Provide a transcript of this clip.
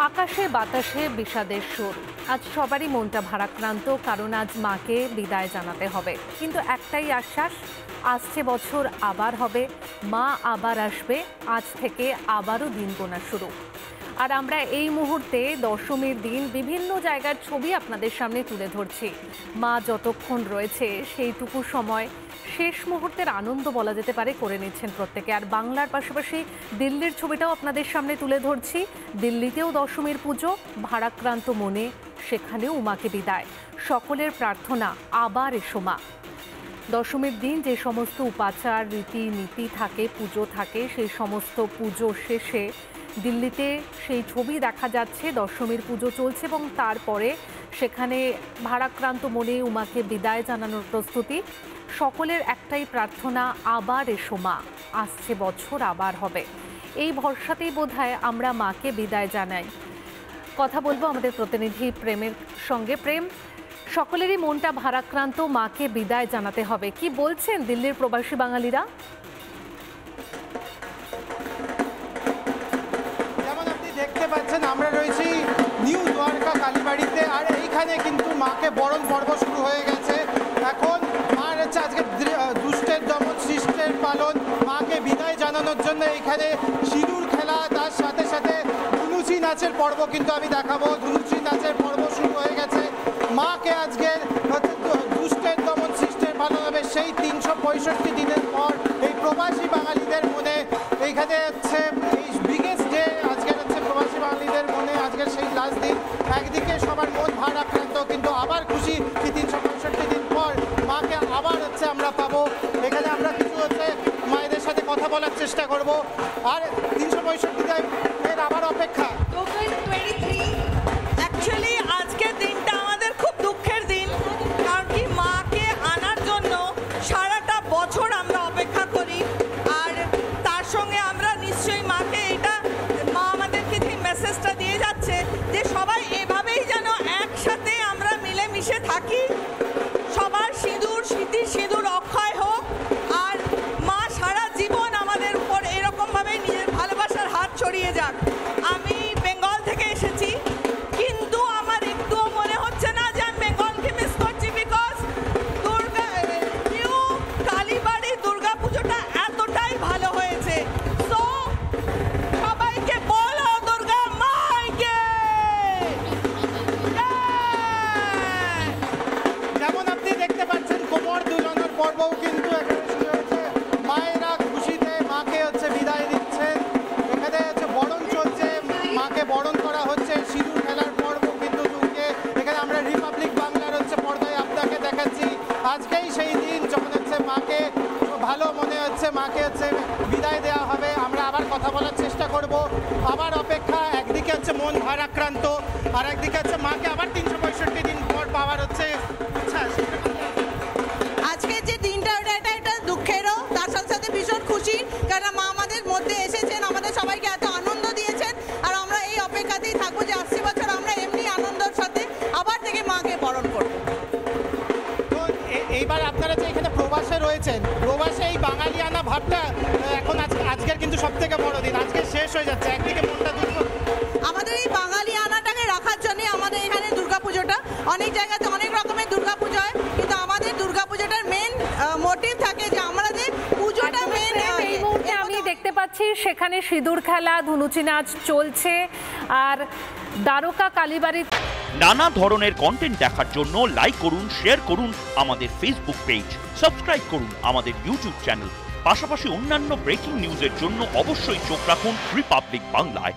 আকাশে বাতাসে বিষাদের সুর। আজ সবারই মনটা ভারাক্রান্ত, কারণ আজ মাকে বিদায় জানাতে হবে। কিন্তু একটাই আশ্বাস, আসছে বছর আবার হবে, মা আবার আসবে। আজ থেকে আবারও দিন গোনা শুরু। আর আমরা এই মুহূর্তে দশমীর দিন বিভিন্ন জায়গার ছবি আপনাদের সামনে তুলে ধরছি। মা যতক্ষণ রয়েছে সেইটুকু সময় শেষ মুহূর্তের আনন্দ বলা যেতে পারে করে নিচ্ছেন প্রত্যেকে। আর বাংলার পাশাপাশি দিল্লির ছবিটাও আপনাদের সামনে তুলে ধরছি। দিল্লিতেও দশমীর পুজো, ভারাক্রান্ত মনে সেখানেও মাকে বিদায়। সকলের প্রার্থনা, আবার এসো মা। দশমীর দিন যে সমস্ত উপাচার রীতিনীতি থাকে, পুজো থাকে, সেই সমস্ত পুজো শেষে দিল্লিতে সেই ছবি দেখা যাচ্ছে। দশমীর পুজো চলছে এবং তারপরে সেখানে ভারাক্রান্ত মনে উমাকে বিদায় জানানোর প্রস্তুতি। সকলের একটাই প্রার্থনা, আবার এসো মা, আসছে বছর আবার হবে। এই ভরসাতেই বোধহয় আমরা মাকে বিদায় জানাই। কথা বলবো আমাদের প্রতিনিধি প্রেমের সঙ্গে। প্রেম, সকলেরই মনটা ভারাক্রান্ত, মাকে বিদায় জানাতে হবে। কি বলছেন দিল্লির প্রবাসী বাঙালিরা? যেমন আপনি দেখতে পাচ্ছেন, আমরা রয়েছি নিউ দ্বারকা কালীবাড়িতে, আর এইখানে কিন্তু মাকে বরণ পর্ব শুরু হয়ে গেছে। এখন মার হচ্ছে আজকে দুষ্টের দমন সৃষ্টের পালন। মাকে বিদায় জানানোর জন্য এইখানে সিঁদুর খেলা, তার সাথে সাথে ধুনুচি নাচের পর্ব কিন্তু আমি দেখাবো। ধুনুচি নাচের পর্ব শুরু হয়ে গেছে। মাকে আজকে দুষ্টের দমন সৃষ্টের পালন হবে সেই 365 দিনের পর। এই প্রবাসী বাঙালিদের মনে এইখানে হচ্ছে এই বিগেস্ট ডে, আজকের হচ্ছে প্রবাসী বাঙালিদের মনে আজকের সেই লাস্ট দিন। একদিকে সবার মন ভারাক্রান্ত, কিন্তু আবার খুশি কি 365 দিন পর মাকে আবার হচ্ছে আমরা পাবো। এখানে আমরা কিছু হচ্ছে মায়েদের সাথে কথা বলার চেষ্টা করব। আর 365 দিনের আবার অপেক্ষা। অ্যাকচুয়ালি আজকের দিনটা আমাদের খুব দুঃখের দিন, কারণ কি মাকে আনার জন্য সারাটা বছর আমরা অপেক্ষা করি। আর তার সঙ্গে আমরা নিশ্চয়ই মাকে মা আমাদেরকে যে মেসেজটা দিয়ে যাচ্ছে যে সবাই এভাবেই যেন একসাথে আমরা মিলেমিশে থাকি, সবার সিঁদুর অক্ষয় হোক, আর মা সারা জীবন আমাদের উপর এরকমভাবেই নিজের ভালোবাসার হাত ছড়িয়ে যাক। আমি বেঙ্গল থেকে এসেছি, কিন্তু আমার একটুও মনে হচ্ছে না যে আমি বেঙ্গলকে মিস করছি, বিকজ নিউ কালীবাড়ি দুর্গা পুজোটা এতটাই ভালো হয়েছে। তো সবাইকে বলো দুর্গা মাইকে। যেমন আপনি দেখতে পাচ্ছেন, কোমর দুলানোর পর্বও কিন্তু এখানে শুরু হয়েছে। মায়েরা খুশিতে মাকে হচ্ছে বিদায় দিচ্ছেন। এখানে হচ্ছে বরণ চলছে, মাকে বরণ করা হচ্ছে। সিঁদুর খেলার পর্ব কিন্তু চলছে। এখানে আমরা রিপাবলিক বাংলার হচ্ছে পর্দায় আপনাকে দেখাচ্ছি। আজকেই সেই দিন যখন হচ্ছে মাকে ভালো মনে হচ্ছে মাকে হচ্ছে বিদায় দেওয়া হবে। আমরা আবার কথা বলার চেষ্টা করব। আবার অপেক্ষা, একদিকে হচ্ছে মন ভারাক্রান্ত, আর একদিকে হচ্ছে মাকে আবার 365 দিন পর পাওয়ার হচ্ছে ইচ্ছা। আজকের যে দিনটা এটা একটা দুঃখেরও, তার সাথে সাথে ভীষণ খুশি, কারণ মা আমাদের মধ্যে এসেছেন, আমাদের সবাইকে এত আনন্দ দিয়েছেন। আর আমরা এই অপেক্ষাতেই থাকবো যে আসছে বছর আমরা এমনি আনন্দের সাথে আবার থেকে মাকে বরণ করব। তো এইবার আপনারা যে এখানে প্রবাসে রয়েছেন, প্রবাসে এই বাঙালিয়ানা ভাবটা এখন আজকের কিন্তু সব থেকে বড় দিন, আজকে শেষ হয়ে যাচ্ছে। একদিকে মনটা দুঃখ। আমাদের এই বাঙালি আনাটাকে রাখার জন্য আমাদের এখানে দুর্গাপুজোটা, অনেক জায়গাতে অনেক রকমের দুর্গাপুজো হয়, কিন্তু আমাদের দুর্গাপুজোটার মেন মোটিভ থাকে যে আমাদের পুজোটা মেন। এই মুহূর্তে আমি দেখতে পাচ্ছি সেখানে সিঁদুর খেলা, ধুনুচি নাচ চলছে। আর দ্বারকা কালীবাড়ি নানা ধরনের কন্টেন্ট দেখার জন্য লাইক করুন, শেয়ার করুন আমাদের ফেসবুক পেজ, সাবস্ক্রাইব করুন আমাদের ইউটিউব চ্যানেল। পাশাপাশি অন্যান্য ব্রেকিং নিউজের জন্য অবশ্যই চোখ রাখুন রিপাবলিক বাংলায়।